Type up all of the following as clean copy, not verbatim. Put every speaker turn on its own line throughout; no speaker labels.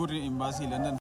Gurri Embassy London.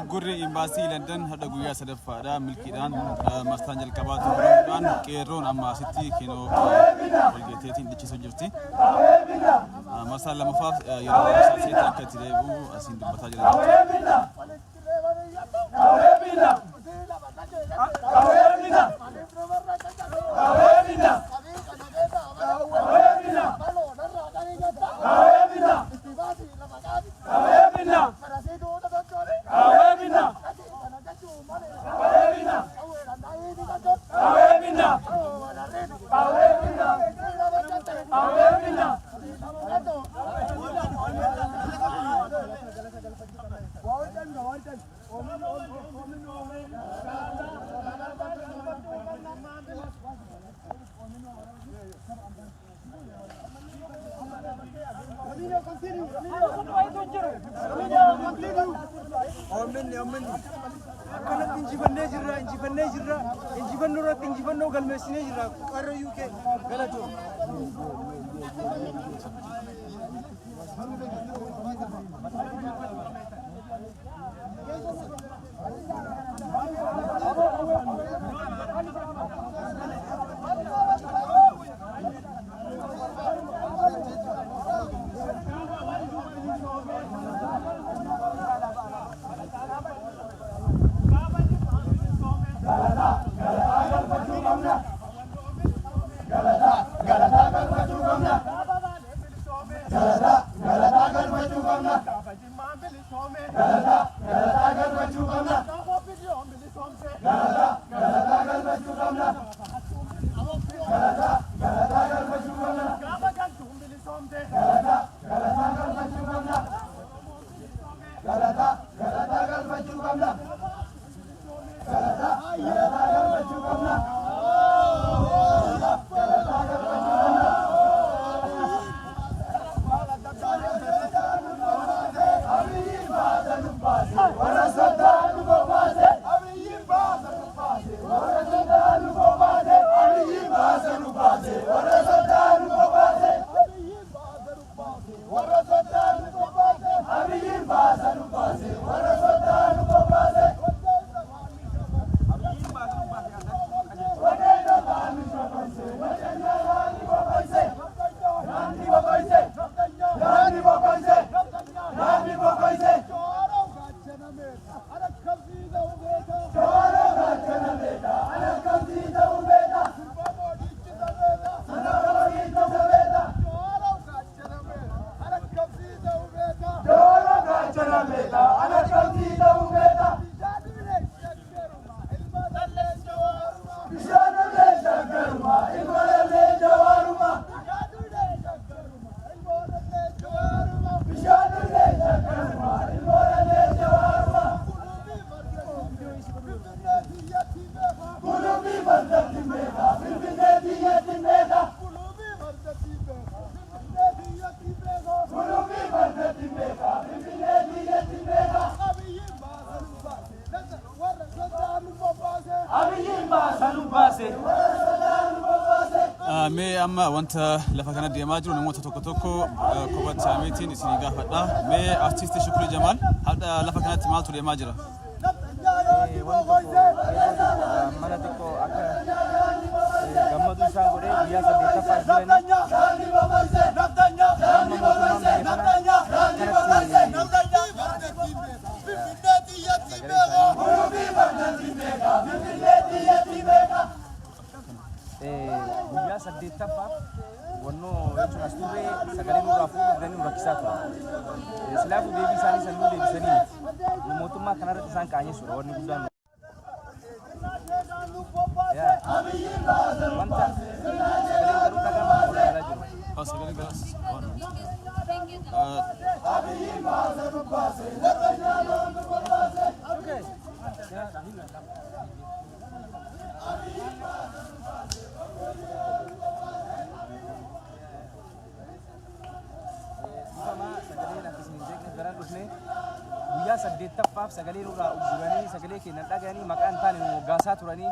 Gurri Embassy London hada guyyaa sadaffadha milkiidhaan mastaan jalqabaatu biraadhaan qeerroon amma asitti kinoo walgeeteetiin dhichisu jirti. Masaan lamaffaaf yeroo seetii akka itti deebi'u asiin dubbataa jira. Mee amma wanta lafa kana deemaa jiru namoota tokko tokko kophaatti meetiin isin gaafadha. Mee artisti Shukrii Jamaal hadha lafa kanatti maaltu deemaa jira?
Mana tokko akka gammadu isaan godhee guyyaa 8ffaa jiranii guyyaa 8ffaa wannoo jechuun as turre sagalee nurraa fuudhanii nu rakkisaa ture. Islaafu deebii isaanii san nuu deebisanii mootummaa kanarratti isaan qaanyeessuudha wanni guddaan. Wanta sagaleen garuu dhagama olaalaa jiru.
Sagalee garas.
Guyyaa 8ffaaf sagalee nurraa ugguranii sagalee kennan dhaga'anii maqaan taane nu moggaasaa turanii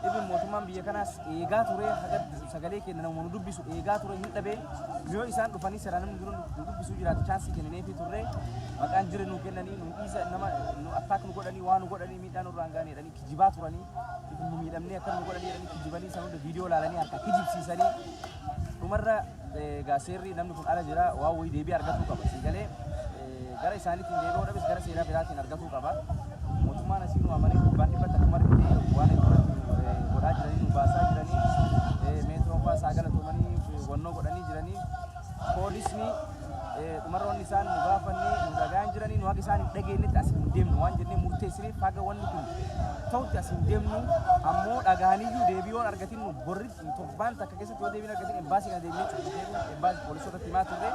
ibin mootummaan biyya kanaas eegaa ture haga sagalee kennan nama nu dubbisu eegaa ture hin dhabee yoo isaan dhufanii seera namni jiru nu dubbisuu jiraatu chaansii kennaneefi turre maqaan jire nu kennanii nu dhiisa nama nu attaak nu godhanii waan nu godhanii miidhaa nurraan gaanii jedhanii kijibaa turanii ibin nu miidhamnee akka nu godhanii jedhanii kijibanii san hunda viidiyoo laalanii harka kijibsiisanii dhumarra gaaseerri namni kun ala jira waa wayii deebii argatuu qaba sagalee gara isaaniitiin deebi'uu dhabes gara seeraa biraatiin argatuu qaba. Mootummaan asii nu amanee gubbaan dhibbata akkuma argitee waan godhaa jiranii nu baasaa jiranii meetiroo baasaa galatoomanii wannoo godhanii jiranii poolisni dhumarra wanni isaan nu gaafannee nu dhagaan jiranii nu haga isaan hin dhageenyetti as hin deemnu waan jennee murteessiniif haga wanni kun ta'utti as hin deemnu ammoo dhagaaniyyuu deebii waan argatiin nu borri torbaan takka keessatti yoo deebiin argatiin embaasii kana deemnee cubbitee embaasii poolisootatti himaa turre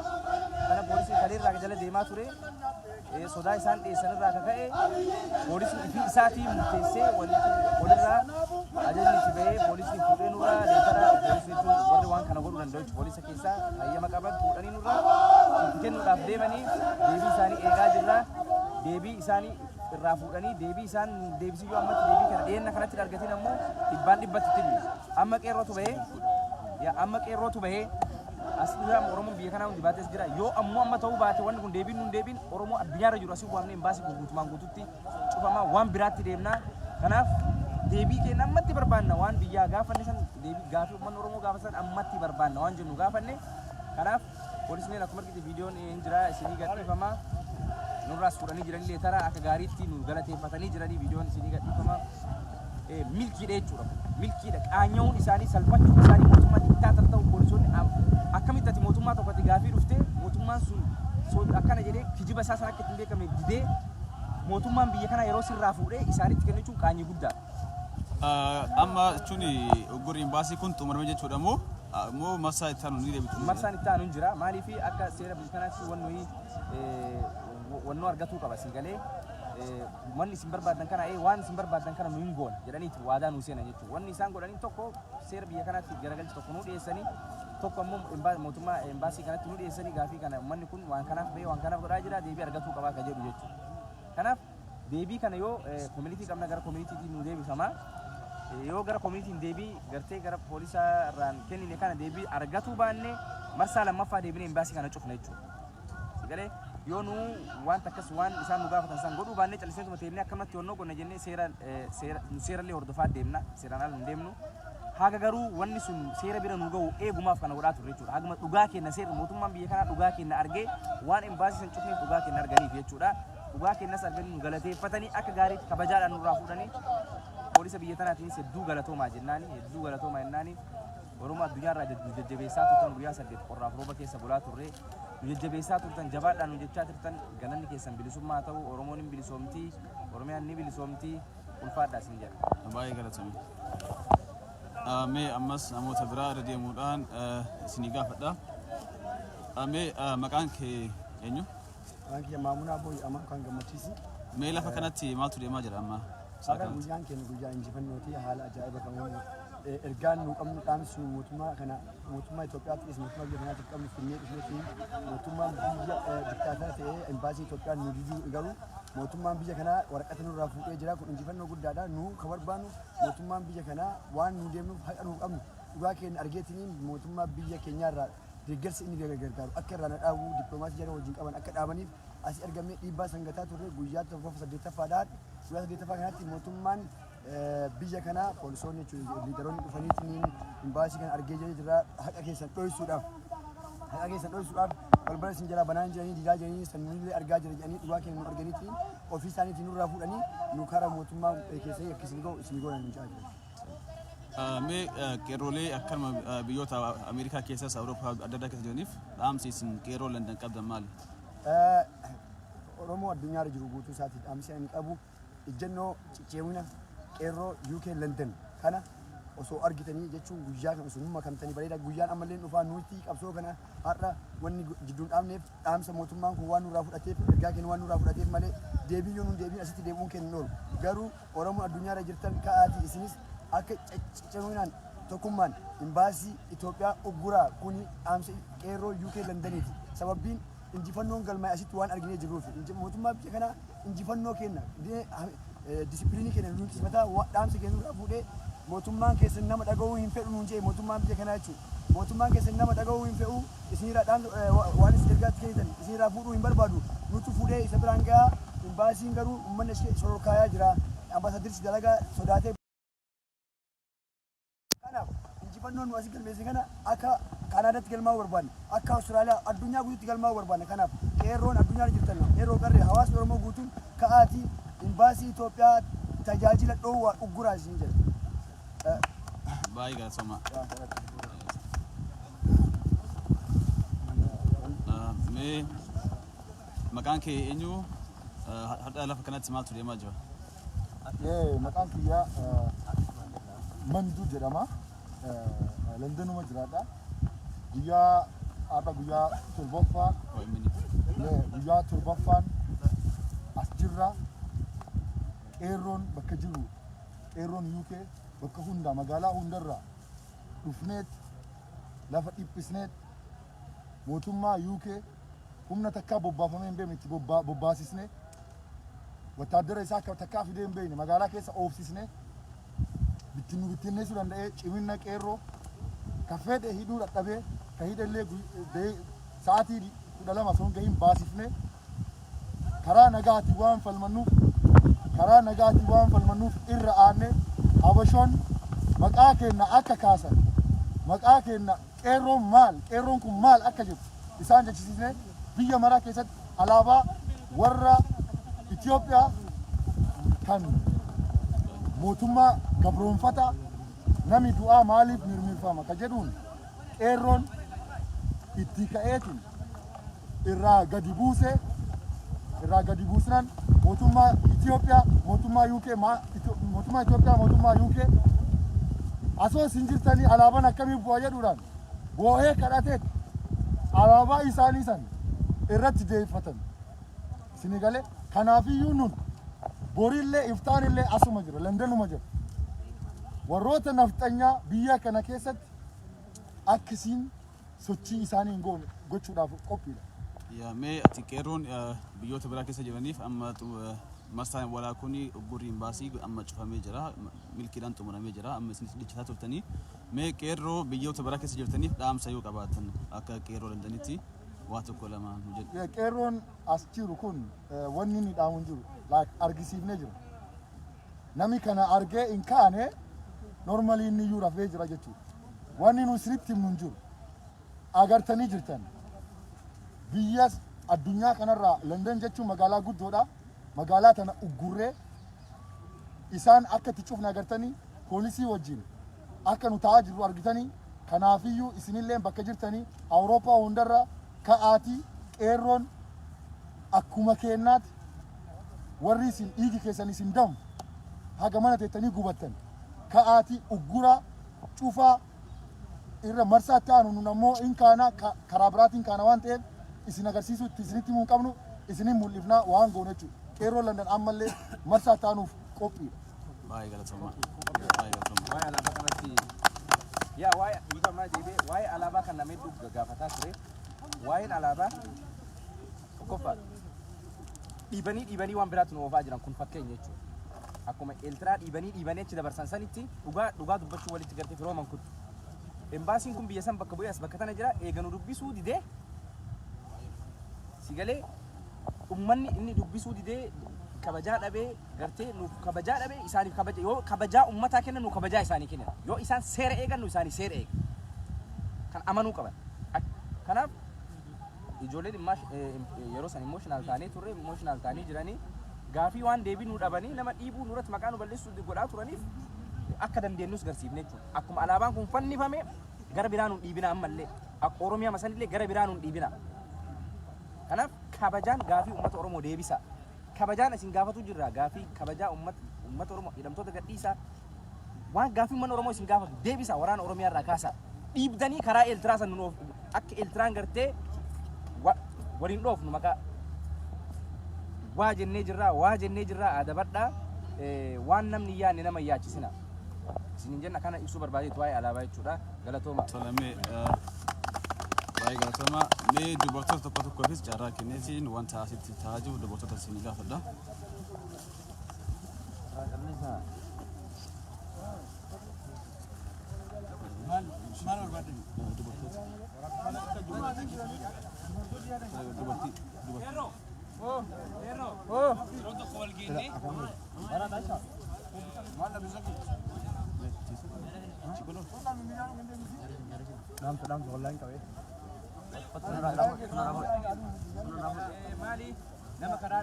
kana poolisii kaleerraa jala deemaa ture sodaa isaan dhiyeessanirraa akka ka'e poolisni ifi isaatii murteessee walirraa ajajni itti ba'ee poolisni fuudhee nurraa leetara poolisiitu warri waan kana godhuu danda'u poolisa keessaa hayyama qaban fuudhanii nurraa itti kennuudhaaf deemanii deebii isaanii eegaa jirra deebii isaanii irraa fuudhanii deebii isaan deebisiyyuu ammatti deebii kana dhiyeenna kanatti argatiin ammoo dhibbatti timmi amma qeerrootu bahee asliya Oromoo biyya kana hundi baates jira yoo ammoo amma ta'uu baate wanni kun deebiin nun deebiin Oromoo addunyaarra jiru asii waamnee embaasii guutumaan guututti cufamaa waan biraatti deemna kanaaf deebii keenya ammatti barbaanna waan biyyaa gaafanne san deebii gaafii uummanni Oromoo gaafa san ammatti barbaanna waan jennu gaafanne kanaaf poolisni akkuma argite viidiyoon hin jira isinii gadhiifamaa nurraas fuudhanii jiranii leetara akka gaariitti nu galateeffatanii jiranii viidiyoon isinii gadhiifamaa milkiidha jechuudha milkiidha qaanya'uun isaanii salphachuun isaanii mootummaa diktaatar ta'u poolisoonni akkamitti ati mootummaa tokkotti gaafii dhufte mootummaan sun akkana jedhee kijiba isaa sana akka ittiin beekame didee mootummaan biyya kana yeroo sirraa fuudhee isaanitti kennachuun qaanyii guddaa.
Amma jechuun uggurri embaasii kun xumuramee jechuudha moo marsaa itti aanu ni deebitu?
Marsaan itti aanu hin jira maaliif akka seera biyya kanaatti wannoo argatuu qaba siigalee wanni isin barbaadan kana waan isin barbaadan kana nu hin goone jedhaniiti waadaa nu seenan jechuudha. Wanni isaan godhanii tokko seera biyya kanaatti garagalchi tokko nu dhiyeessanii tokko ammoo mootummaa embaasii kanatti nu dhiyeessanii gaafii kana uummanni kun waan kanaaf bahee waan kanaaf godhaa jira deebii argatuu qabaa akka jedhu jechuudha. Kanaaf deebii kana yoo koominitii qabna gara koominitii nu deebifama yoo gara koominitiin deebii gartee gara poolisaa irraan kennine kana deebii argatuu baanne marsaa lammaffaa deebinee embaasii kana cufna jechuudha. Sigalee yoo nu waan takkas waan isaan nu gaafatan san godhuu baannee calliseetuma teennee akkamatti yonnoo qonna jennee seerallee hordofaa deemna seeraan ala hin deemnu. Haga garuu wanni sun seera bira nu ga'u eegumaaf kana godhaa turre jechuudha. Haguma dhugaa kenna seera mootummaan biyya kanaa dhugaa kenna argee waan embaasii san cufneef dhugaa kenna arganiif jechuudha. Dhugaa kennas arganii nu galateeffatanii akka gaariitti kabajaadhaan nurraa fuudhanii poolisa biyya tanaatiinis hedduu galatoomaa jennaani hedduu galatoomaa jennaani Oromoo addunyaarraa jajjabeessaa turtan guyyaa 8 qorraaf rooba keessa bulaa turre nu jajjabeessaa turtan jabaadhaan nu jechaa turtan galanni keessan bilisummaa ta'u Oromoon hin bilisoomtii Oromiyaan ni bilisoomtii ulfaadhaa isin jedha.
Baay'ee galatoomii. Mee ammas namoota biraa irra deemuudhaan isinii gaafadha. Mee maqaan kee eenyu?
Maqaan kee Maamunaa Booyi Amaan kan gammachiisi.
Mee lafa kanatti maaltu deemaa jira amma?
Guyyaan keenya guyyaa injifannooti haala ajaa'iba kan ergaan nu qabnu dhaamsi mootummaa kana mootummaa Itoophiyaattis mootummaa biyya kanaatti qabnu finnee dhufneetiin mootummaan biyya diktaataa ta'ee embaasii Itoophiyaan nu diduu garuu mootummaan biyya kanaa waraqata nurraa fuudhee jira kun injifannoo guddaadha nu kan barbaannu mootummaan biyya kanaa waan nu deemnuuf haqa nu qabnu dhugaa keenya argeetiniin mootummaa biyya keenyaarraa deeggarsa inni gargaaru akka irraa dhaabu dippiloomaasii jara wajjin qaban akka dhaabaniif asii argamee dhiibbaa sangataa turre guyyaa tokkoof 8ffaadhaan guyyaa 8ffaa kanatti mootummaan biyya kana poolisoonni jechuun liidaroonni dhufaniitiin imbaasii kana argee jira haqa keessan dho'isuudhaaf balbala isin jala banaan jiranii diidaa jiranii sanniilee argaa jira jedhanii dhugaa keenya nu arganiitiin ofii isaaniitiin nurraa fuudhanii nu karaa mootummaa keessanii akkasiin ga'u isin godhan hin caalu.
Mee qeerroolee akkanuma biyyoota Ameerikaa keessas Awurooppaa adda addaa keessa jiraniif dhaamsi isin qeerroo London qabdan maali?
Oromoo addunyaa irra jiru guutuu isaatiif dhaamsi ani qabu ejjennoo cicceemina qeerroo UK London kana osoo argitanii jechuun guyyaa kan osoo makamtanii bareeda guyyaan ammallee dhufaa nuti qabsoo kana har'a wanni jidduun dhaabneef dhaamsa mootummaan kun waan nurraa fudhateef ergaa keenya waan nurraa fudhateef malee deebiyyuu nun deebiin asitti deebi'uun keenya hin oolu garuu Oromoo addunyaa irra jirtan ka'aatii isinis akka cicceeminaan tokkummaan imbaasii Itoophiyaa ugguraa kuni dhaamsa qeerroo UK Londoniiti sababbiin injifannoon galmaa asitti waan arginee jirruuf mootummaa biyya kanaa injifannoo kenna disipiliinii keenya nuti simataa dhaamsa keenya nurraa fuudhee mootummaan keessan nama dhaga'uu hin fedhu nuun jee mootummaan biyya kanaa jechuudha mootummaan keessan nama dhaga'uu hin fedhu isinirraa waan isin ergaatti kennitan isinirraa fuudhuu hin barbaadu nuti fuudhee isa biraan gahaa imbaasiin garuu uummanni sororkaayaa jira ambaasadirsi dalagaa sodaatee kanaaf injifannoon nu asii galmeesse kana akka Kanaadaatti galmaa'uu barbaanne akka Awustiraaliyaa addunyaa guutuutti galmaa'uu barbaanne kanaaf qeerroon addunyaa irra jirtan yeroo qarree hawaasni Oromoo guutuun ka'aatii imbaasii Itoophiyaa tajaajila dhoowwaa ugguraa isin jedha.
Baay'ee galatoomaa. Mee maqaan kee eenyu hadha lafa kanatti maaltu deemaa jira?
Maqaan kiyyaa Manduu jedhama. Londonuma jiraadha. Guyyaa har'a guyyaa torbaffaa guyyaa torbaffaan as jirra. Qeerroon bakka jiru qeerroon UK bakka hunda magaalaa hundarraa dhufneet lafa dhiphisneet mootummaa UK humna takkaa bobbaafamee hin beekne itti bobbaasisne wattaaddara isaa akka takkaa fidee hin beekne magaalaa keessa oofsisne bittinneessuu danda'ee cimina qeerroo ka fedhe hidhuu dadhabee ka hidhallee sa'aatii 12 osoo hin gahin baasifne karaa nagaatii waan falmannuuf irra aanne Habashoon maqaa keenya akka kaasan maqaa keenya qeerroon kun maal akka jedhu isaan jechisiisne biyya maraa keessatti alaabaa warra Itoophiyaa kan mootummaa gabroonfata nami du'aa maaliif mirmirfama ka jedhuun qeerroon itti ka'eetiin irraa gadi buusnan mootummaa Itoophiyaa mootummaa UK asoo isin jirtanii alaabaan akkamii bu'aa jedhuudhaan boo'ee kadhateet alaabaa isaanii san irratti deeffatan isin galee kanaafiyyuu nun borillee iftaanillee asuma jira Londonuma jira warroota nafxanyaa biyya kana keessatti akkasiin sochii isaanii hin goone gochuudhaaf qophiidha.
Mee ati qeerroon biyyoota biraa keessa jiraniif amma masaan walaa kuni uggurriin baasii amma cufamee jira milkiidhaan xumuramee jira amma isin dhiichisaa turtanii mee qeerroo biyyoota biraa keessa jirtaniif dhaamsa yoo qabaatan akka qeerroo Londonitti waa tokko lama nu jedhu.
Qeerroon as jiru kun wanni inni dhaamu hin jiru argisiifnee jira nami kana argee hin kaane normally inni iyyuu rafee jira jechuudha wanni nu isinitti himnu hin jiru agartanii jirtan biyya addunyaa kanarraa London jechuun magaalaa guddoodha magaalaa tana uggurree isaan akka itti cufne agartanii poolisii wajjin akka nu taa'aa jirru argitanii kanaafiyyuu isinillee bakka jirtanii Awurooppaa hundarra ka'aatii qeerroon akkuma keennaati warri isin dhiigi keessan isin damu haga mana teettanii gubattan ka'aatii ugguraa cufaa irra marsaatti aanu nun ammoo in kaana karaa biraatiin kaana waan ta'eef isin agarsiisuu itti isinitti himuu hin qabnu isinin mul'ifnaa waan goone jechuudha. Qeerroo London ammallee marsaa taanuuf qophiidha.
Baay'ee galatoomaa.
Waa'ee alaabaa kanatti waa'ee alaabaa kan namni gaafataa ture waa'een alaabaa tokkoffaa dhiibanii waan biraatti nu oofaa jiran kun fakkeenya jechuudha. Akkuma Eeltiraa dhiibanii achi dabarsan sanitti dhugaa dubbachuu walitti gartee firooman kun embaasiin kun biyya san bakka bu'ee as bakka tana jira eeganu dubbisuu didee sigalee ummanni inni dubbisuu didee kabajaa dhabee gartee nuuf kabajaa dhabee isaaniif kabaja yoo kabajaa ummataa kennan nu kabajaa isaanii kennan yoo isaan seera eegan nu isaanii seera eegan kan amanuu qaban kanaaf ijoolleen immaa yeroo san emotional taanee turre emotional taanii jiranii gaafii waan deebii nu dhabanii nama dhiibuu nurratti maqaa nu balleessuu godhaa turaniif akka dandeenyus garsiifne jechuudha akkuma alaabaan kun fannifame gara biraa nu dhiibina ammallee akka oromiyaa masanillee gara biraa nu dhiibina kanaaf kabajaan gaafii ummata oromoo deebisa kabajaan isin gaafatu jirra gaafii kabajaa ummata oromoo hidhamtoota gadhiisa waan gaafii ummata oromoo isin gaafatu deebisa waraana oromiyaa irraa kaasa dhiibdanii karaa eeltiraa san nu akka eeltiraan gartee waliin dhoofnu maqaa waa jennee jirra adabadhaa waan namni yaanne nama yaachisina isinin jenna kana ibsuu barbaadeetu waa'ee alaabaa jechuudha galatooma
Salamee waa'ee galatooma mee dubartoota tokkoofis carraa kenneetiin wanta asitti ta'aa jiru dubartoota isin gaafadha.
Dalam online kau
maali nama karaa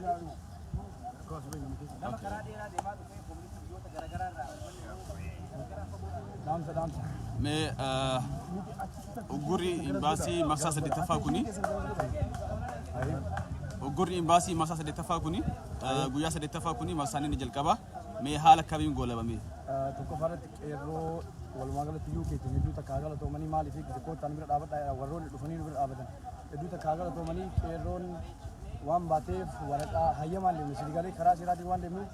dheeraa deemaa dhufee koominitii biyyoota garaagaraa irraa
dalam.
Mee ugurri imbaasii marsaa saddeettaffaa kuni ugurri imbaasii marsaa saddeettaffaa kuni guyyaa saddeettaffaa kuni marsaan inni jalqaba mee haala akkamiin goolabame?
Tokko farratti qeerroo walumaa galatti iyyuu keetiin hedduu takkaa galatoomanii maaliif kootaan bira dhaabadha warroonni dhufanii bira dhaabatan hedduu takkaa galatoomanii qeerroon waan baateef waraqaa hayyamaan deemne sirgalee karaa seeraatiin waan deemnuuf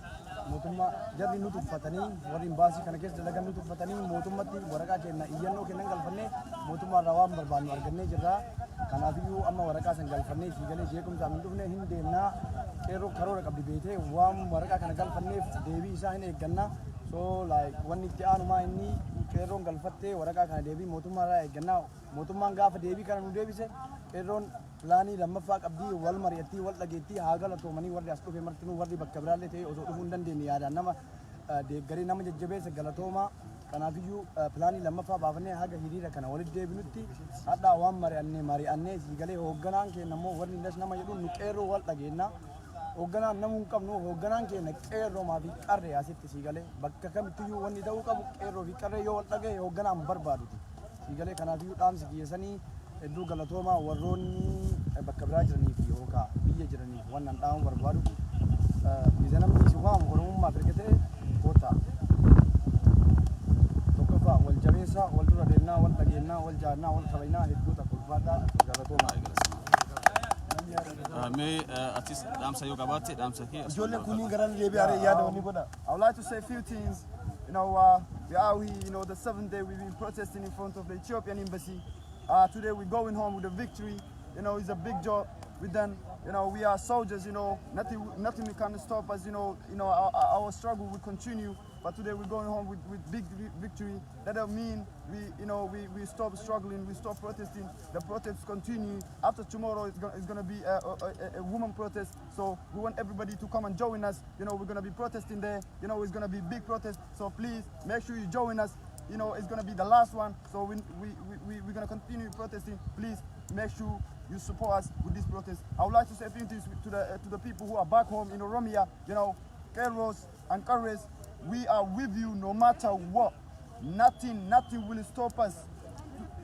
mootummaa jarri nu tuffatanii warri imbaasii kana keessa dalagan nu tuffatanii mootummatti waraqaa kenna iyyannoo kennan galfannee mootummaa irraa waan barbaannu argannee jirra kanaafiyyuu amma waraqaa san galfannee sirgalee jeequmsaan hin dhufne hin deemnaa qeerroo karoora qabdi beetee waan waraqaa kana galfanneef deebii isaa hin eegganna so like wanni itti aanumaa inni qeerroon galfattee waraqaa kana deebii mootummaa irraa eeggannaa mootummaan gaafa deebii kana nu deebise qeerroon pilaanii lammaffaa qabdii wal mari'attii wal dhageettii haa galatoomanii warri as dhufe martinuu warri bakka biraallee ta'ee osoo dhufuu hin dandeenye yaadaan nama deeggarii nama jajjabeessa galatoomaa kanaafiyyuu pilaanii lammaffaa baafannee haga hiriira kana walitti deebinutti hadhaa waan mari'annee siigalee hoogganaan keenya immoo warri indas nama jedhuun nu qeerroo wal dhageennaa hoogganaan namuu hin qabnu hoogganaan keenya qeerroomaa fi qarree asitti siigalee bakka kamittiyyuu wanni ta'uu qabu qeerroo fi qarree yoo wal dhagaye hoogganaan barbaaduti siigalee kanaafiyyuu dhaamsi kiyyessanii hedduu galatoomaa warroonni bakka biraa jiranii fi yookaan biyya jiraniif waan an dhaamu barbaadu biyya namni si waamu oromummaaf erga ta'e koota tokkoffaa wal jabeessaa wal dura deemnaa wal dhageennaa wal jaannaa wal kabajnaa hedduu takka ulfaadhaa galatoomaa.
Mee atis dhaamsa yoo qabaatte dhaamsa kee
Ijoollee kunniin garan deebi'ee yaada wanni godha. I would like to say a few things. We are out here, the 7th day we've been protesting in front of the Ethiopian embassy. Today we're going home with a victory. It's a big job. We done. We are soldiers. Nothing can stop us. Our struggle will continue. But today we're going home with big victory. That doesn't mean we stop struggling. We stop protesting. The protests continue. After tomorrow, it's going to be a woman protest. So we want everybody to come and join us. We're going to be protesting there. It's going to be a big protest. So please make sure you join us. It's going to be the last one. So we're going to continue protesting. Please make sure you support us with this protest. I would like to say a few things to the people who are back home in Oromia. Keros and Kares, we are with you no matter what. Nothing will stop us.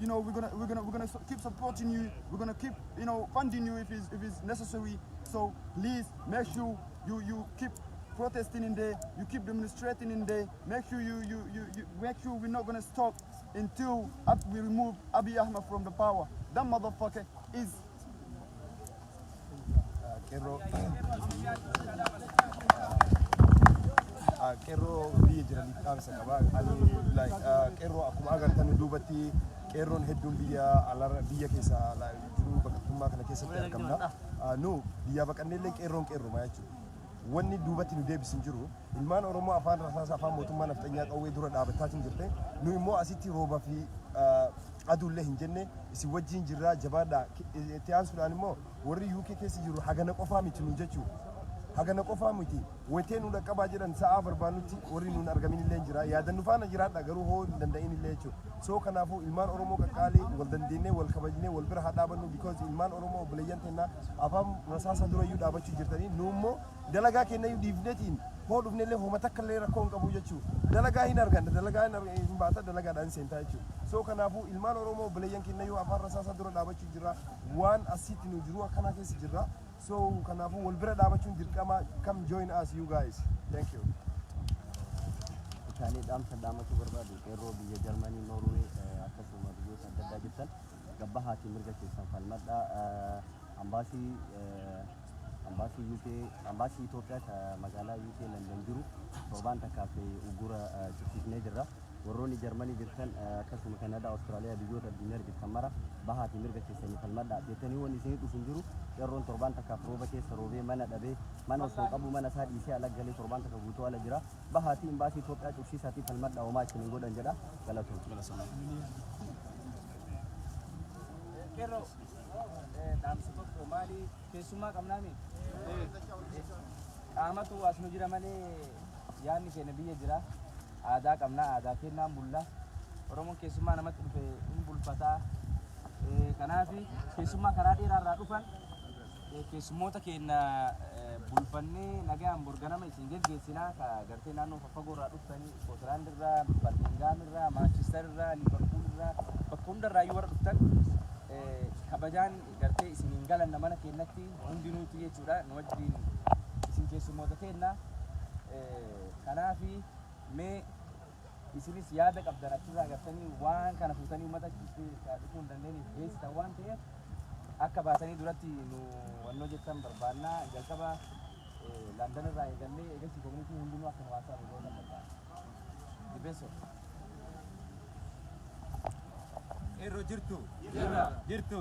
We're gonna keep supporting you. We're gonna keep funding you if it's necessary. So please make sure you keep protesting in there, you keep demonstrating in there. Make sure you make sure we're not gonna stop until we remove Abiy Ahmed from the power. That motherfucker is
qeerroo biyya jiraniif dhaamsa qaba. Qeerroo akkuma agartan duubatti qeerroon hedduun biyya keessa jiru baqattummaa kana keessatti argamna. Nu biyya baqanneellee qeerroon qeerrooma jechuudha. Wanni duubatti nu deebisin jiru ilmaan Oromoo afaan rasaasa afaan mootummaa nafxanyaa qawwee dura dhaabbataa jirte nu immoo asitti roobaa fi
aduullee hin jenne isin wajjin jirraa jabaadha itti aansuudhaan immoo warri UK keessa jiru hagana qofaa miti nu jechuudha. Hagana qofaa miti wanteen nu dhaqqabaa jedhan sa'aa barbaadutti warri nuun argamin illee jira yaadannu faana jiraadha garuu hoo hin danda'in illee jechuudha. So kanaafuu ilmaan Oromoo qaqqaalee wal dandeenyee wal kabajnee wal bira haa dhaabannu because ilmaan Oromoo obboleeyyan tennaa afaan rasaasa durayyuu dhaabachuu jirtanii nu immoo dalagaa kennayyuu dhiifneetiin hoo dhufnellee hooma takka illee rakkoo hin qabu jechuudha. Dalagaa hin arganne dalagaa hin baata dalagaadhaan seentaa jechuudha. So kanaafuu ilmaan Oromoo obboleeyyan kennayyuu afaan rasaasa dura dhaabachuu jirra waan asitti nu jiru akkana keessa jirra. So kanaafuu wal bira dhaabachuun dirqama come join us you guys. Thank you.
Isaanii dhaamsa barbaadu qeerroo biyya Jarmanii Noorwee akkasuma biyyoota adda addaa jirtan gabba haati mirga keessan falmadha ambaasii UK ambaasii Itoophiyaa magaalaa UK London jiru torbaan takkaaf ugura ciciifnee jirra. warroonni Jarmanii jirtan akkasuma Kanaadaa Awustiraaliyaa biyyoota addunyaa jirtan mara bahaati mirga keessanii falmadha jettanii waan isin dhufin jiru qeerroon torbaan takkaaf rooba keessa roobee mana dhabee mana osoo qabu mana isaa dhiisee ala galee torbaan takka guutuu ala jira bahaati imbaasii Itoophiyaa cufsiisaatii falmadha homaa isin godhan jedha galatoon.
Qeerroo dhaamsa tokko maali keessummaa qabnaami qaamatu as nu jira malee yaadni keenya biyya jira. Aadaa qabna aadaa kennaan bulla Oromoon keessummaa namatti dhufe hin bulfataa kanaaf keessummaa karaa dheeraarraa dhufan keessummoota keenya bulfannee nagaan borganama isin geggeessinaa ka gartee naannoo faffagoorraa dhuftanii Scotland irraa Birmingham irraa Manchester irraa Liverpool irraa bakka hundarraa yoo warra dhuftan kabajaan gartee isiniin galan mana keenyatti hundinuuti jechuudha nu wajjin isin keessummoota keenya kanaaf mee isinis yaada qabdan achirraa gartanii waan kana fuutanii uummata dhufuu hin dandeenyeef geessitan waan ta'eef akka baasanii duratti nu wannoo jettan barbaannaa jalqaba London irraa eegallee eegalchi koominitii hundinuu akka nu waasaa nu gootan barbaanna. Dibesso.
Qeerroo jirtu?
Jirtu.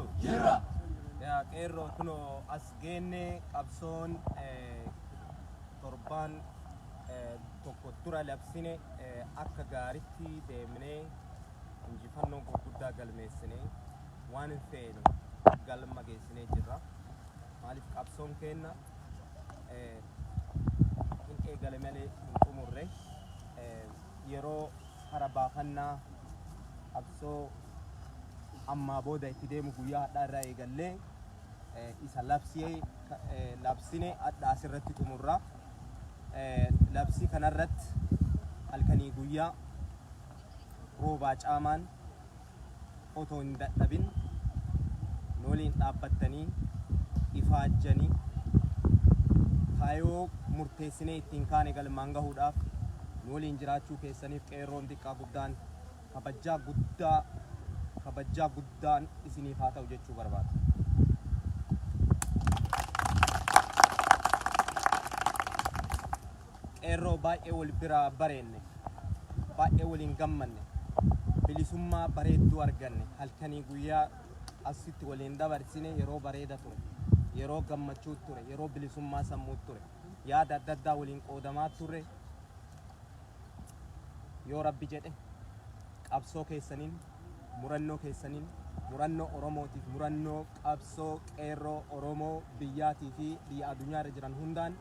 Yaa qeerroo kunoo as geenne qabsoon torbaan tokko dura labsine akka gaaritti deemnee injifannoo gurguddaa galmeessinee waan hin feene galma geessinee jirra. Maaliif qabsoon keenya hin eegale malee hin xumurre yeroo hara baafannaa qabsoo ammaa booda itti deemu guyyaa hadhaa irraa eegallee isa labsine hadhaa asirratti xumurra. Labsii kanarratti halkanii guyyaa roobaa caamaan otoo hin dadhabin nooliin dhaabbattanii ifaajjanii kaayoo murteessinee ittiin kaane galmaan gahuudhaaf nooliin jiraachuu keessaniif qeerroon xiqqaa guddaan kabajaa guddaan isiniif haa ta'u jechuu barbaada. Qeerroo baay'ee wal biraa bareenne baay'ee waliin gammanne bilisummaa bareedduu arganne halkanii guyyaa asitti waliin dabarsine yeroo bareeda ture yeroo gammachuu ture yeroo bilisummaa sammuu ture yaada adda addaa waliin qoodamaa ture yoo rabbi jedhe qabsoo keessaniin murannoo Oromootiif murannoo qabsoo qeerroo Oromoo biyyaatii fi biyya addunyaa irra jiran hundaan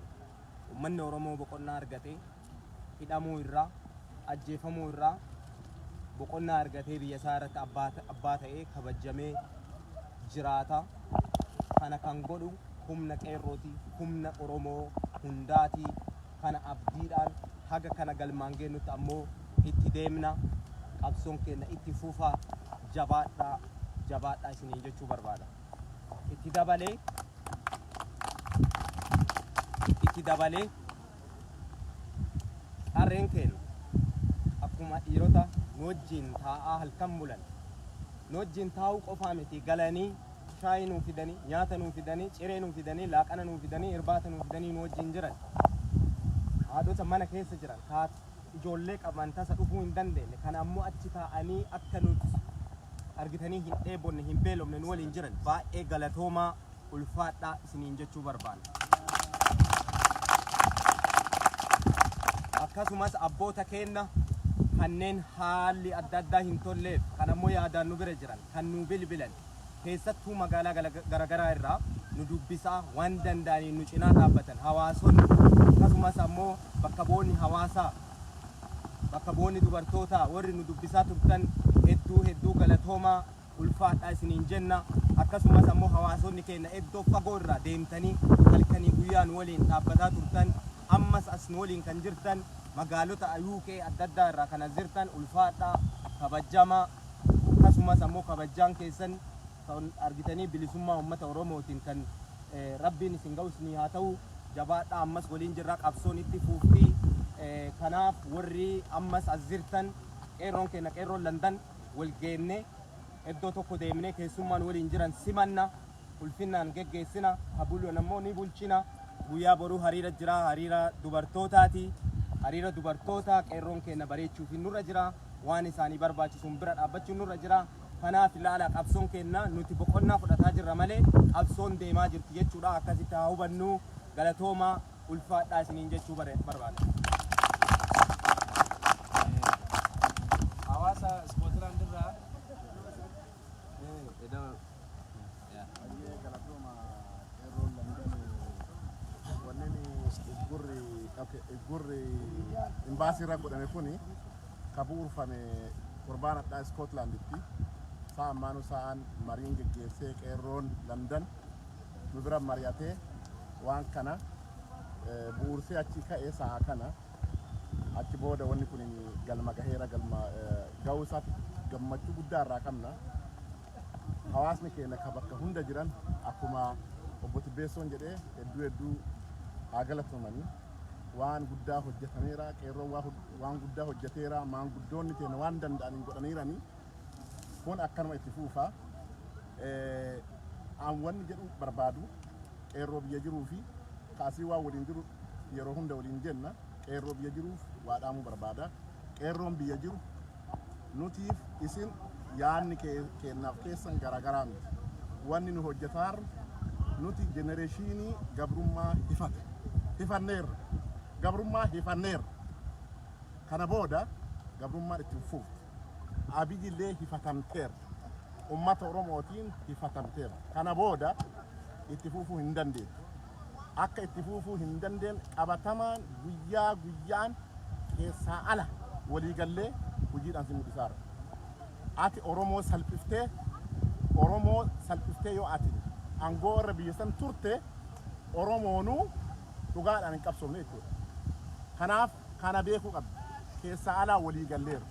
ummanni Oromoo boqonnaa argatee hidhamuu irraa ajjeefamuu irraa boqonnaa argatee biyya isaa irratti abbaa ta'ee kabajamee jiraata. Kana kan godhu humna qeerrooti humna Oromoo hundaati. Kana abdiidhaan haga kana galmaan geennutti ammoo itti deemna qabsoon keenya itti fufa jabaadhaa isiniin jechuu barbaada. Itti dabalee qarreen keenya akkuma dhiirota nu wajjin taa'aa halkan bulan nu wajjin taa'uu qofaa miti galanii shaayii nuu fidanii nyaata nuu fidanii ciree nuu fidanii laaqana nuu fidanii irbaata nuu fidanii nu wajjin jiran haadhota mana keessa jiran ijoollee qaban tasa dhufuu hin dandeenye kana ammoo achi taa'anii akka nuti argitanii hin dheebonne hin beelofne nu waliin jiran baay'ee galatoomaa ulfaadhaa isiniin jechuu barbaanna. Akkasumas abboota keenya
kanneen haalli adda addaa hin tolleef kan ammoo yaadaan nu bira jiran kan nu bilbilan keessattuu magaalaa garaagaraa irraa nu dubbisaa waan danda'aniin nu cinaa dhaabbatan hawaasonni akkasumas ammoo bakka bu'oonni hawaasaa bakka bu'oonni dubartootaa warri nu dubbisaa turtan hedduu galatoomaa ulfaadhaa isiniin jenna akkasumas ammoo hawaasonni keenya iddoo fagoo irraa deemtanii halkanii guyyaan waliin dhaabbataa turtan ammas as nu waliin kan jirtan magaalota UK adda addaa irraa kan as jirtan ulfaadhaa kabajamaa akkasumas ammoo kabajaan keessan kan argitanii bilisummaa uummata Oromootiin kan rabbiin isin ga'usni haa ta'u jabaadhaa ammas waliin jirraa qabsoon itti fuuftii kanaaf warri ammas as jirtan qeerroon keenya qeerroon Landan wal geenne iddoo tokko deemnee keessummaan waliin jiran simanna ulfinnaan geggeessina habuluun ammoo ni bulchina guyyaa boruu hariira jira hariira dubartootaati hariira dubartoota qeerroon keenya bareechuuf nurra jira waan isaanii barbaachisuun bira dhaabbachuun nurra jira kanaaf ilaala qabsoon keenya nuti boqonnaa fudhataa jirra malee qabsoon deemaa jirti jechuudha akkasitti haa hubannu galatooma ulfaadhaa isiniin jechuu barbaada. Hawaasa Scotland irraa
gurri imbaasii irra godhame kuni kabuurfame qurbaanadhaa Scotlanditti sa'a ammaanu sa'aan mariin geggeessee qeerroon Landan nu bira mari'atee waan kana buursee achi ka'ee sa'a kana achi booda wanni kun galma gaheera galma ga'uusaatti gammachuu guddaa irraa qabna hawaasni keenya ka bakka hunda jiran akkuma obbo Tibbeessoon jedhee hedduu haa galatamanii waan guddaa hojjetameera qeerroon waan guddaa hojjeteera maanguddoonni keenya waan danda'aniin godhaniiranii kun akkanuma itti fuufa aan wanni jedhu barbaadu qeerroo biyya jiruu fi kaasii waan waliin jiru yeroo hunda waliin jenna qeerroo biyya jiruuf waa dhaamuu barbaada qeerroon biyya jiru nutiif isin yaanni kennaaf keessan garaagaraa miti wanni nu hojjetaarra nuti jenereeshinii gabrummaa hifanneerra gabrummaa hifanneerra kana booda gabrummaan itti fuufti abiyyillee hifatamteerra ummata Oromootiin hifatamteerra kana booda itti fuufuu hin dandeettu akka itti fuufuu hin dandeen qabatamaan guyyaa guyyaan keessaa ala waliigallee hojiidhaan si mul'isaara ati Oromoo salphiftee yoo ati angoo irra biyya san turte Oromoonuu dhugaadhaan hin qabsoomne jechuudha kanaaf kana beekuu qabdi keessaa alaa waliigalleera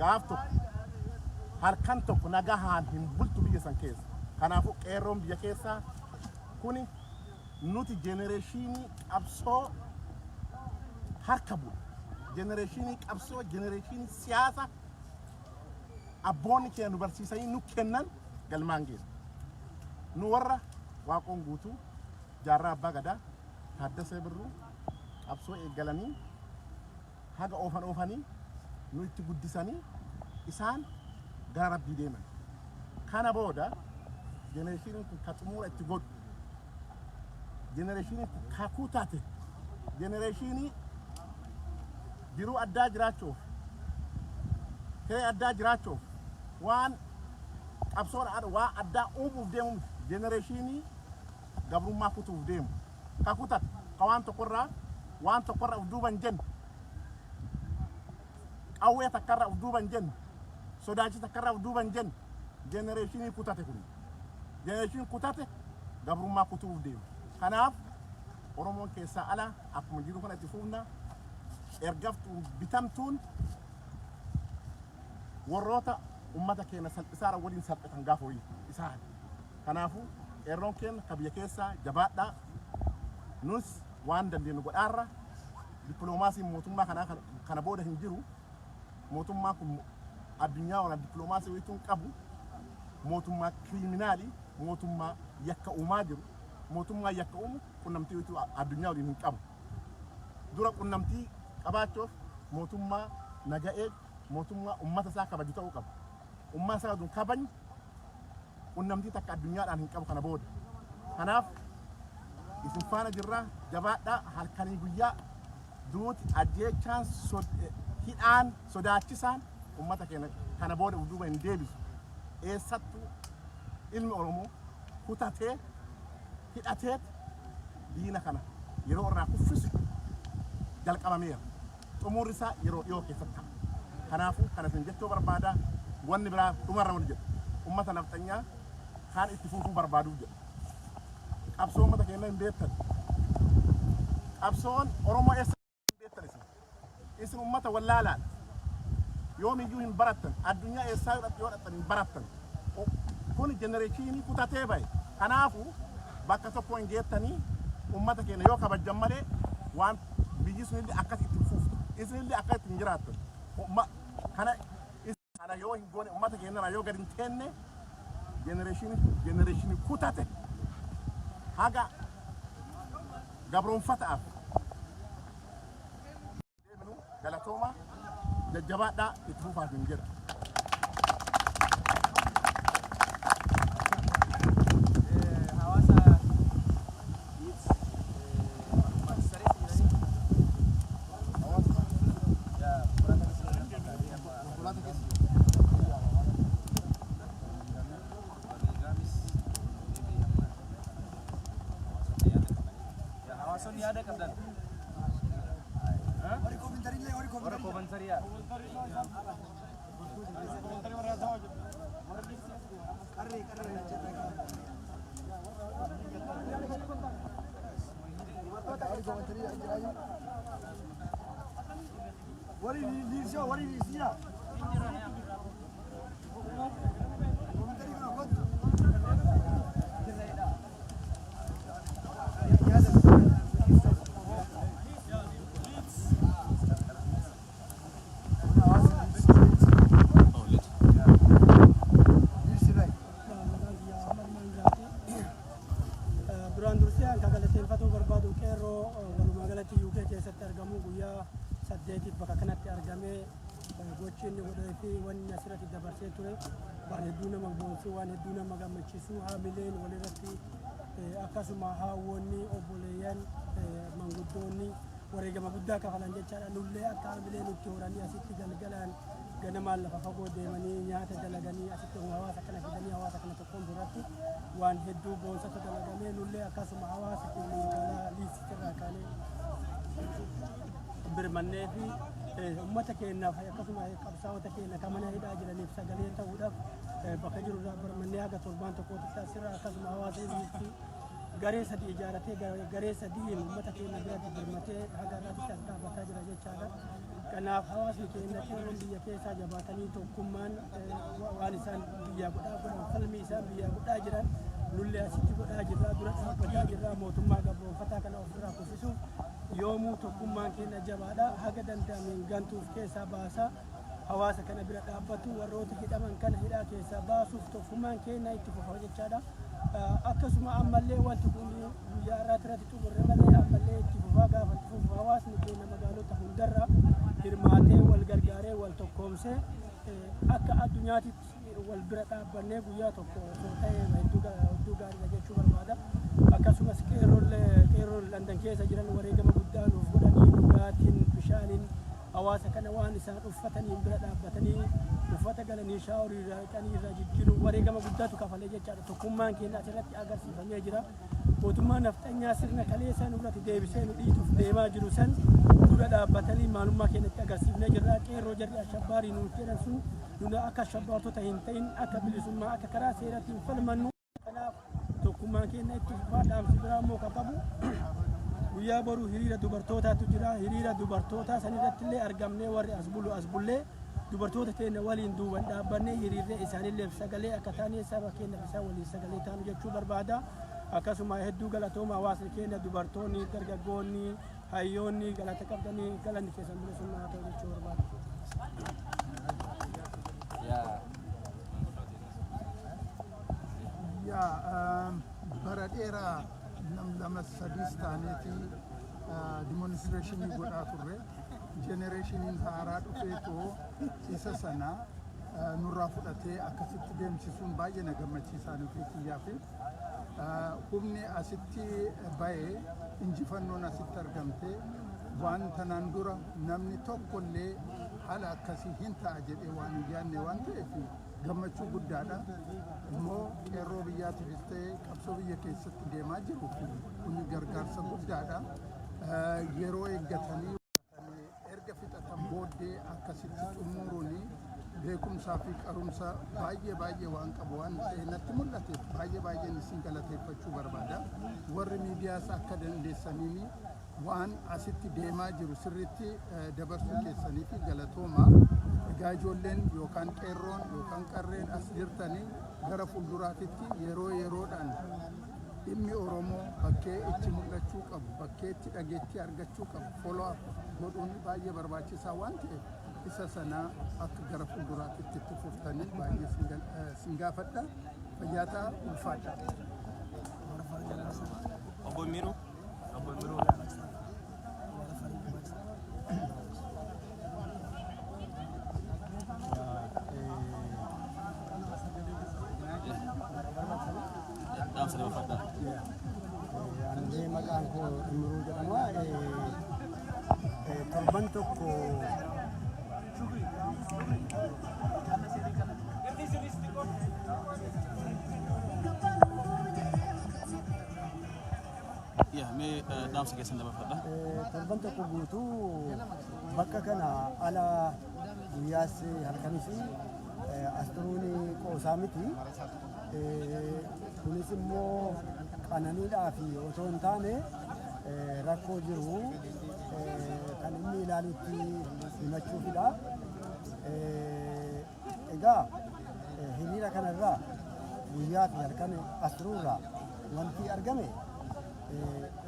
gaaf tokko halkan tokko nagahaan hin bultu biyya san keessa kanaafuu qeerroon biyya keessaa kuni nuti jenereeshinii qabsoo harka bu'u jenereeshinii qabsoo jenereeshinii siyaasa abboonni keenya nu barsiisanii nu kennan galmaan geessu nu warra waaqoon guutuu jaarraa abbaa gadaa Taaddasee Birruu qabsoo eeggalanii haga oofanii nu itti guddisanii isaan gara rabbii deeman kana booda jenereeshiniin kun ka xumura itti godhu jenereeshiniin kun kakuu taate jenereeshinii jiruu addaa jiraachuuf hiree addaa jiraachuuf waan qabsoon waan addaa uumuuf deemu jenereeshinii gabrummaa kutuuf deemu kakuu taate ka waan tokkorraa uf duuban jennu qawwee takkarraa uf duuban jennu sodaachi takkarraa uf duuban jennu jenereeshinii kutate kun jenereeshinii kutate gabrummaa kutuuf deemu kanaaf Oromoon keessaa ala akkuma jiru kana itti fuufna ergaftuun bitamtuun warroota ummata keenya salphisaara waliin salphatan gaafa wayii isaan kanaafuu qeerroon keenya ka biyya keessaa jabaadhaa nus waan dandeenyu godhaarra dippiloomaasiin mootummaa kana booda hin jiru mootummaa kun addunyaa wana dippiloomaasii wayituun qabu mootummaa kiriminaalii mootummaa yakka uumaa jiru mootummaa yakka uumu qunnamtii wayituu addunyaa waliin hin qabu dura qunnamtii qabaachuuf mootummaa naga'ee mootummaa ummata isaa kabaju ta'uu qabu ummata isaa dun kabajni qunnamtii takka addunyaadhaan hin qabu kana booda kanaaf isin faana jirra jabaadhaa halkanii guyyaa duuti ajjeechaan
hidhaan sodaachisaan ummata keenya kana booda duuba hin deebisu. Eessattuu ilmi Oromoo kutatee hidhatee diina kana yeroo irraa kuffisu jalqabameera. Xumurri isaa yeroo dhiyoo keessatti ta'a. Kanaafuu kana isin jechuu barbaada wanni biraa dhumarra wal jedhu ummata nafxanyaa kaan itti fufuu barbaaduuf jedhu. Qabsoo ummata keenya hin beektan. Qabsoon Oromoo eessa hin beektan isin ummata wallaalaadha. Yoomiyyuu hin barattan addunyaa eessaa yoo dhaqxan hin barattan. Kun jenereeshinii kutatee bahe. Kanaafuu bakka tokko hin geettanii ummata keenya yoo kabajjan malee waan biyyi sunillee akkas itti fuuftu. Isinillee akka ittiin jiraattan. Kana yoo hin goone ummata keenya yoo gadi hin teenne jenereeshinii kutate haga gabroonfataaf deemnu galatooma jajjabaadhaa itti fuufaaf hin jedha.
Ada kabdan. Ori komentari ya. Wanni asirratti dabarsee ture waan hedduu nama boonsuu waan hedduu nama gammachiisuu haamileen walirratti akkasuma haawwonni obboleeyyan manguddoonni wareegama guddaa kafalan jechaadha. Nullee akka haamileen itti horanii asitti galgalaan ganamaan lafa fagoo deemanii nyaata dalaganii asitti hawaasa kana fidanii hawaasa kana tokkoon duratti waan hedduu boonsatu dalagamee nullee akkasuma hawaasa keenya magaalaa Liisitirraa kaanee birmannee fi ummata keenyaaf akkasuma qabsaa'ota keenya kan mana hidhaa jiraniif sagalee ta'uudhaaf bakka jirurraa birmannee haga torbaan tokkootti asirraa akkasuma hawaasa Liisii garee sadii ijaaratee garee sadiin ummata keenya biratti birmatee haga irratti as dhaabbataa jira jechaadha. Kanaaf hawaasni keenya qeerroon biyya keessaa jabaatanii tokkummaan waan isaan biyyaa godhan falmii isaan biyyaa godhaa jiran nullee asitti godhaa jirra dura dhaabbataa jirra mootummaa gabroonfataa kana ofirraa kuffisuuf yoomuu tokkummaan keenya jabaadha haga danda'ameen gantuuf keessaa baasaa hawaasa kana bira dhaabbatu warroota hidhaman kana hidhaa keessaa baasuuf tokkummaan keenya itti fufa jechaadha. Akkasuma ammallee wanti kun guyyaa irratti xumurre malee ammallee itti fufaa gaafa itti fufu hawaasni keenya magaalota hundarra hirmaatee wal gargaaree wal tokkoomsee akka addunyaatitti wal bira dhaabbannee guyyaa tokko osoo ta'ee hedduu gaariidha jechuu barbaada. Akkasumas qeerroon Landan keessa jiran wareegama guddaa nuuf godhanii dhugaatiin bishaaniin hawaasa kana waan isaan uffatanii bira dhaabbatanii uffata galanii shaaworii irraa dhiqanii irraa jijjiiruu wareegama guddaatu kafalee jechaadha. Tokkummaan keenya asirratti agarsiifamee jira. Mootummaan nafxanyaa sirna kaleessa nurratti deebisee nu dhiituuf deemaa jiru san dura dhaabbatanii maalummaa keenyatti agarsiifnee jirra. Qeerroo jarri ashabbaarii nuuf jedhan sun nuna akka ashabbaartota hin ta'in akka bilisummaa akka karaa seeratti hin falmannu. Kanaaf tokkummaan keenya itti fufaa dhaamsi biraa immoo qabu. Guyyaa boruu hiriira dubartootaatu jira. Hiriira dubartootaa sanirratti illee argamnee warri as bullee dubartoota keenya waliin duuban dhaabbannee hiriirree isaanillee sagalee akka taanee saba keenya isaa waliin sagalee taanu jechuu barbaada. Akkasuma hedduu galatooma hawaasni keenya dubartoonni dargaggoonni hayyoonni galata qabdanii galanni keessan bilisummaa ta'u jechuu barbaada.
Bara dheeraa nam lama sadis taaneeti demonstreeshinii godhaa turre. Jenereeshiniin haaraa dhufeetoo isa sana nurraa fudhatee akkasitti deemsisuun baay'ee na gammachiisaa nuti kiyyaa fi humni asitti bahee injifannoon asitti argamte waan tanaan dura namni tokkollee haala akkasii hin ta'a jedhee waan hin yaadne waan ta'eef gammachuu guddaadha. Immoo qeerroo biyyaatiifis ta'ee qabsoo biyya keessatti deemaa jiru kun gargaarsa guddaadha. Yeroo eeggatanii erga fixatan booddee akkasitti xumuruun beekumsaa fi qarumsa baay'ee waan qabu waan ta'e natti mul'ate baay'een isin galateeffachuu barbaada. Warri miidiyaas akka dandeessanii waan asitti deemaa jiru sirriitti dabarsuu keessanii fi galatooma. Egaa ijoolleen yookaan qeerroon yookaan qarreen as jirtanii gara fuulduraatitti yeroodhaan dhimmi Oromoo bakkee itti mul'achuu qabu, bakkee itti dhageettii argachuu qabu, follow up godhuun baay'ee barbaachisaa waan ta'eef isa sana akka gara fuulduraatitti itti fuftanii baay'ee sin gaafadha. Fayyaa ta'aa ulfaadha.
Obbo Miru.
Ani maqaan koo Imruu jedhama. Torban tokko
dhaamsa keessan dabarfadha.
Torban tokko guutuu bakka kana ala guyyaas halkanis asturuun qoosaa miti. Kunis immoo qananiidhaa fi otoo hin taane rakkoo jiru kan inni ilaalutti himachuufidha. Egaa hiriira kanarraa guyyaa fi halkan asturuurraa wanti argame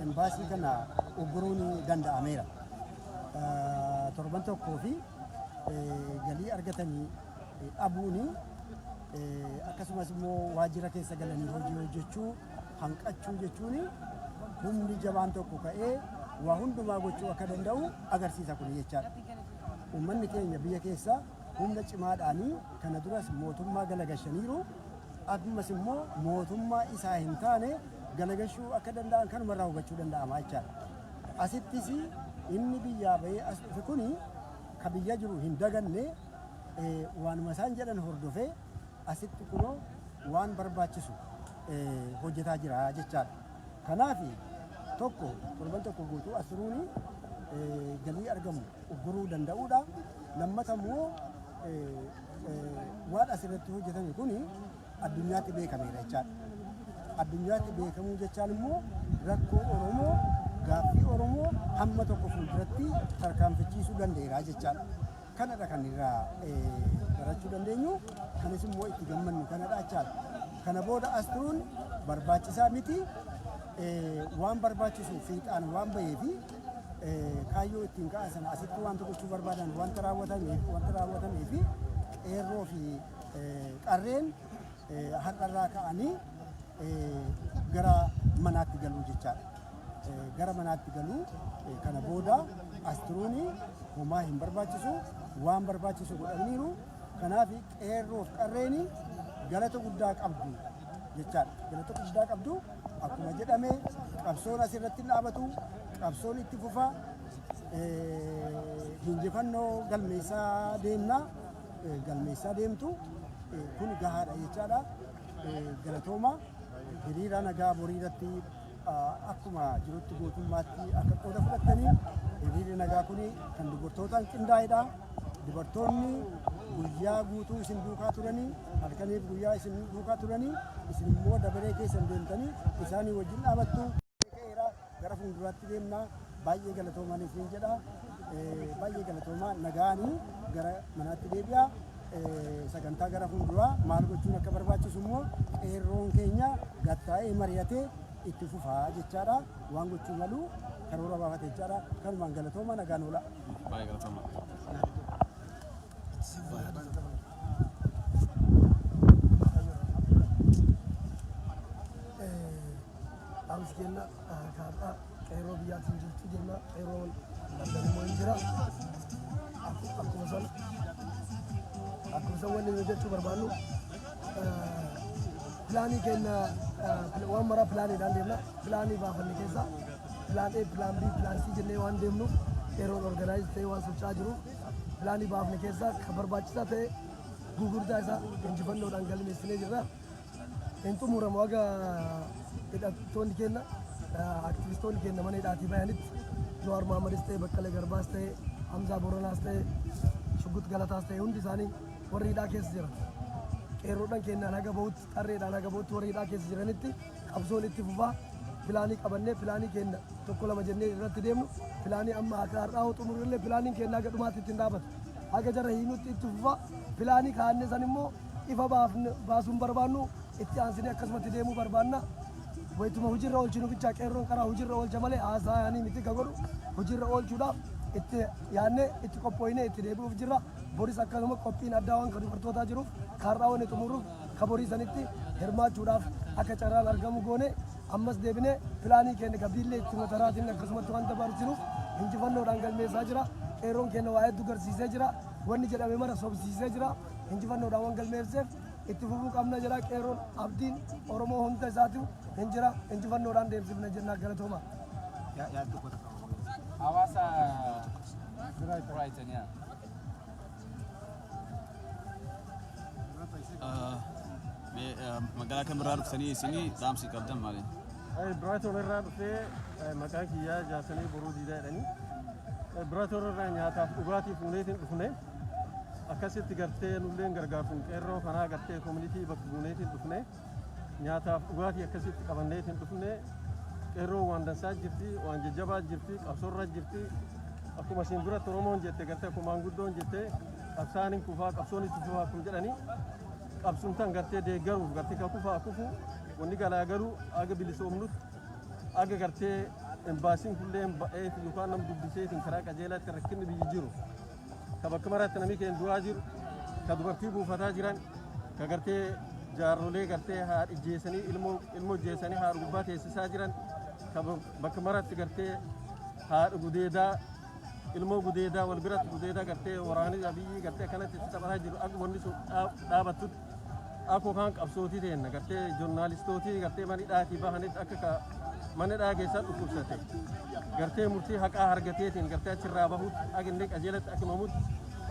embaasii kana ugguruun danda'ameera. Torban tokkoo fi galii argatanii dhabuuni akkasumas immoo waajjira keessa galanii hojii hojjechuu hanqachuu jechuun humni jabaan tokko ka'ee waa hundumaa gochuu akka danda'u agarsiisa kun jechaadha. Uummanni keenya biyya keessa humna cimaadhaanii kana duras mootummaa galagashaniiru ammas immoo mootummaa isaa hin taane galagashuu akka danda'an kanumarraa hubachuu danda'ama jechaadha. Asittis inni biyyaa bahee as dhufe kuni ka biyya jiru hin daganne waanuma isaan jedhan hordofee asitti kunoo waan barbaachisu hojjetaa jira jechaadha. Kanaaf tokko torban tokko guutuu asturuun galii argamu ugguruu danda'uudha. Lammata immoo waan asirratti hojjetame kun addunyaatti beekameera jechaadha. Addunyaatti beekamuu jechaan immoo rakkoo Oromoo gaaffii Oromoo hamma tokko fuulduratti tarkaanfachiisuu danda'eera jechaadha. Kanadha kan irraa barachuu dandeenyu. Kanis immoo itti gammannu kanadha jechaadha. Kana booda asturuun barbaachisaa miti. Waan barbaachisu fiixaan waan bahee fi kaayyoo ittiin ka'an asitti wanta gochuu barbaadan wanta raawwatamee fi qeerroo fi qarreen har'arraa ka'anii gara manaatti galuu jechaadha. Gara manaatti galuu kana booda asturuun homaa hin barbaachisu waan barbaachisu godhaniiru. Kanaaf qeerroo fi qarreen galata guddaa qabdu jechaadha. Galata guddaa qabdu akkuma jedhame qabsoon asirratti dhaabatu qabsoon itti fufa injifannoo galmeessaa deemna galmeessaa deemtu kun gahaadha jechaadha. Galatooma hiriira nagaa boriirratti akkuma jirutti gootummaatti akka qooda fudhattanii hiriirri nagaa kun kan dubartootaan qindaa'edha. Dubartoonni guyyaa guutuu isin duukaa turanii halkaniif guyyaa isin duukaa turanii isin immoo dabaree keessan deemtanii isaanii wajjin dhaabattu. Gara fuulduraatti deemna baay'ee galatoomaaniif hin jedha. Baay'ee galatoomaa nagaanii gara manaatti deebi'a. Sagantaa gara fuulduraa maal gochuun akka barbaachisu immoo qeerroon keenya gattaa'ee mari'atee itti fufaa jechaadha. Waan gochuu malu karoora baafate jechaadha. Kanumaan galatooma nagaan oola.
Baay'ee galatooma.
Amsi jenna kaadhaa qeerroo biyyaatiin jirtu jenna qeerroon danda'amuu hin jira. Akkuma san wanni nuyi jechuu barbaannu pilaanii keenya waan maraa pilaaniidhaan deemna. Pilaanii baafanne keessa pilaan A, pilaan B, pilaan C jennee waan deemnuuf qeerroon organize ta'ee waan socho'aa jiru pilaanii baafne keessaa kan barbaachisaa ta'e gugurdaa isaa injifannoodhaan galmeessinee jirra. Hin xumuramu haga hidhattoonni keenya aktivistoonni keenya mana hidhaatii bayanitti Jawaar Mohammadis ta'e Baqqalee Garbaas ta'e Hamzaa Boronaas ta'e Shuggut Galataas ta'e hundi isaanii warri hidhaa keessa jiran. Qeerroodhaan keenyaan haga bahutti qarreedhaan haga bahutti warri hidhaa keessa jiranitti qabsoon itti fufaa pilaanii qabannee pilaanii keenya tokko lama jennee irratti deemnu pilaanii amma akka har'aa xumurrillee pilaaniin keenya haga dhumaatti ittiin dhaabatu haga jara hiinutti itti fufaa pilaanii kaannee san immoo ifa baasuun barbaannu itti aansinee akkasumatti deemuu barbaanna. Wayituma hojiirra oolchinu bichaa qeerroon karaa hojiirra oolcha malee haasaa yaanii miti ka godhu hojiirra oolchuudhaaf itti yaadnee itti qophooyinee itti deebi'uuf jirra. Boris akkasuma qophiin addaa waan kan dubartootaa jiruuf kaarraa waan xumuruuf ka borii sanitti hirmaachuudhaaf akka carraan argamu goone ammas deebinee pilaanii keenya gabiillee itti motoraatiin akkasumatti waan dabarsinuuf injifannoodhaan galmeessaa jira. Qeerroon keenya waa hedduu garsiisee jira. Wanni jedhame mara sobsiisee jira. Injifannoodhaan waan galmeesseef itti fufuu qabna jira. Qeerroon abdiin Oromoo hunda isaatiif hin jira. Injifannoodhaan deemsifna jennaa galatooma.
Hawaasa Biraayitaniyaa.
Magaalaa kan biraa dhuftanii isinii dhaamsi qabdan maali?
Biraayitoon irraa dhufee maqaan kiyyaa jaasanii boruu diidaa jedhanii Biraayitoon irraa nyaataaf dhugaatii fuuneetiin dhufne akkasitti gartee nulleen gargaartuun qeerroo kanaa gartee koominitii bakka fuuneetiin dhufne nyaataaf dhugaatii akkasitti qabanneetiin dhufne qeerroo waan dansaa jirti waan jajjabaa jirti qabsoorra jirti akkuma isin duratti Oromoon jette gartee akkuma maanguddoon jette qabsaan hin kufaa qabsoon itti fufaa akkuma jedhanii qabsuun tan gartee deeggaruuf gartee ka kufaa kufu wanni galaa garuu aga bilisoomnutti aga gartee embaasiin kulleen ba'ee yookaan nam dubbiseetiin karaa qajeelaatti rakkinni biyyi jiru ka bakka maraatti namni keenya du'aa jiru ka dubartii buufataa jiran ka gartee jaarrolee gartee haadha ijjeessanii ilmoo ijjeessanii haadha gubbaa teessisaa jiran ka bakka maraatti gartee haadha gudeedaa ilmoo gudeedaa wal biratti gudeedaa gartee waraanni abiyyi gartee kanatti itti taphataa jiru akka wanni sun dhaabattutti akkoo kan qabsootii ta'enna gartee joornaalistootii gartee mana hidhaatii bahanitti akka mana hidhaa keessaa dhukkubsate gartee murtii haqaa argateetiin gartee achirraa bahutti akka inni qajeelatti akka himamutti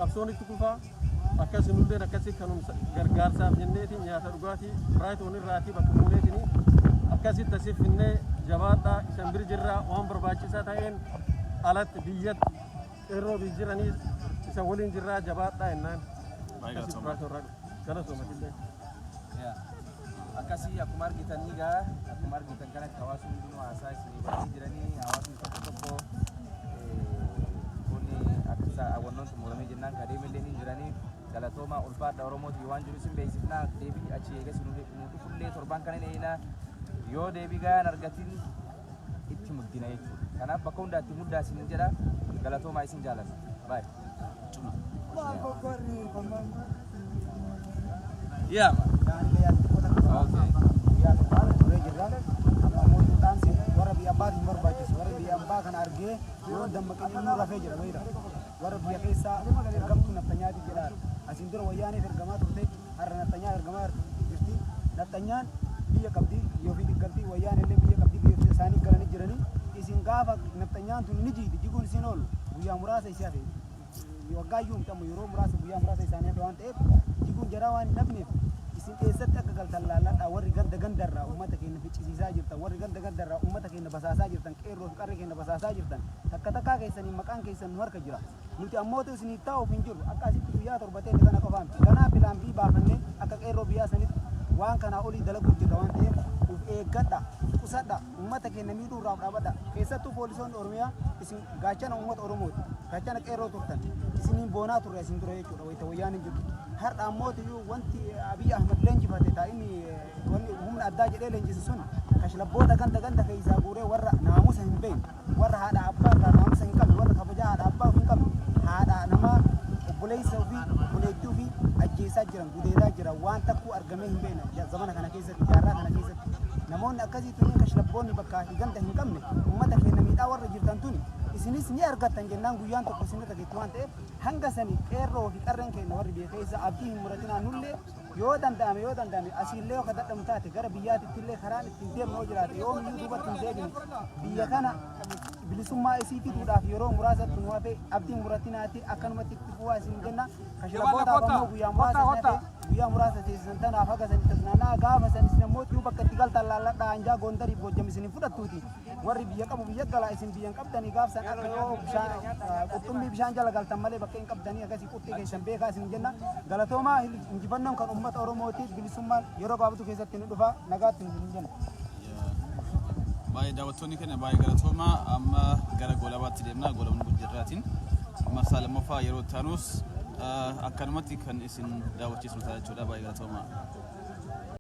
qabsoon itti kufaa akkasii nulleen akkasii kanumsa gargaarsaaf jenneetiin nyaata dhugaatii Biraayitoon irraatii bakka fuuneetiin akkasitti asii finnee jabaadhaa isan bira jirraa waan barbaachisaa ta'een alatti biyyatti qeerroo biyyi jiraniis isan waliin jirraa jabaadhaa jennaan akkasii Biraayitoon irraa galatoomatillee.
Akkasii akkuma argitan egaa akkuma argitan kanatti hawaasni hundinuu haasaa isinii baranii jiranii hawaasni tokko kun akka hawwannoon xumuramee jennaan kadeemallee ni jiranii galatooma ulfaadha Oromootii waan jiru isin beeksifnaa deebii achi eegas nu dhufullee torban kana eeyina yoo deebii gahaan argatin itti muddina jechuudha. Kanaaf bakka hundaatti muddaa isin jedha galatoomaa isin jaalladha. Baay'ee. Yeah.
warra biyya abbaatiin barbaachisu warra biyya abbaa kana argee yoo dammaqanii inni rafee jira bayira warra biyya keessaa ergamtuu naftanyaati jedhaan asiin dura wayyaaniif ergamaa turte har'a naftanyaa ergamaa jirti naftanyaan biyya qabdii yoo fi diggaltii wayyaan illee biyya qabdii biyya isaanii galanii jiranii isin gaafa naftanyaan tun ni jiiti jiguun isin oolu guyyaa muraasa isii hafe waggaa iyyuu himtamu yeroo muraasa guyyaa muraasa isaanii hafe waan ta'eef jiguun jaraa waan hin dhabneef isin keessatti akka galtan laalladhaa warri ganda gandarraa uummata keenya ficcisiisaa jirtan warri ganda gandarraa uummata keenya basaasaa jirtan qeerroo fi qarree keenya basaasaa jirtan takka takkaa keessanii maqaan keessan nu harka jira nuti ammoo isinii taa'uuf hin jiru akka asitti guyyaa torbatee kana qofaan kanaaf filaan bii baafannee akka qeerroo biyyaa sanitti waan kanaa olii dalaguuf jirra waan ta'eef uf eeggadha qusadha uummata keenya miidhuu irraa dhaabadha keessattuu poolisoonni Oromiyaa isin gaachana uummata Oromooti gaachana qeerroo turtan isiniin boonaa turre isin dura jechuudha wayita wayyaan hin jirtu har'a ammoo wanti Abiy Ahmed leenjifate taa'imni wanni humna addaa jedhee leenjise sun kashlabboota ganda keessaa guuree warra naamusa hin beekne warra haadha abbaa irraa naamusa hin qabne warra kabajaa haadha abbaa hin qabne haadha namaa obboleessa ofii obboleettii ofii ajjeesaa jiran gudeedaa jiran waan takkuu argamee hin beekne zamana kana keessatti jaarraa kana keessatti namoonni akkasii tuniin kashlabboonni bakka ganda hin qabne uummata keenya miidhaa warra jirtan tuni isinis ni argattan jennaan guyyaan tokko isinirra geetti waan ta'eef hanga sanii qeerroo fi qarreen keenya warri biyya keessa abdii hin muratinaa nullee yoo danda'ame asiillee yoo kadhadhamu taate gara biyyaatitti illee karaan ittiin deemnu yoo jiraate yoo miyyuu duubatti hin deebine
bilisummaa isii fiduudhaaf yeroo muraasatti nu hafe abdiin murattinaatti akkanumatti itti fufaa isin jenna kashlabbootaaf ammoo guyyaa muraasa teessisan tanaaf haga sanii tasnaannaa gaafa sanis namooti yoo bakka itti galtan laalladhaa hanjaa goondariif bojjam isin fudhattuuti warri biyya qabu biyya galaa isin biyyan qabdanii gaafsan akka yoo qurxummii bishaan jala galtan malee bakka hin qabdanii akkasii qurxii keessan beekaa isin jenna galatoomaa injifannoon kan uummata Oromootiif bilisummaan yeroo gaabatu keessatti ni dhufa nagaatti hin jenna.
Baay'ee daawwattoonni keenya baay'ee galatoomaa amma gara goolabaatti deemna goolabni gujjarraatiin marsaa lammaffaa yeroo taanus akkanumatti kan isin daawwachiisnu ta'a jechuudha baay'ee galatoomaa.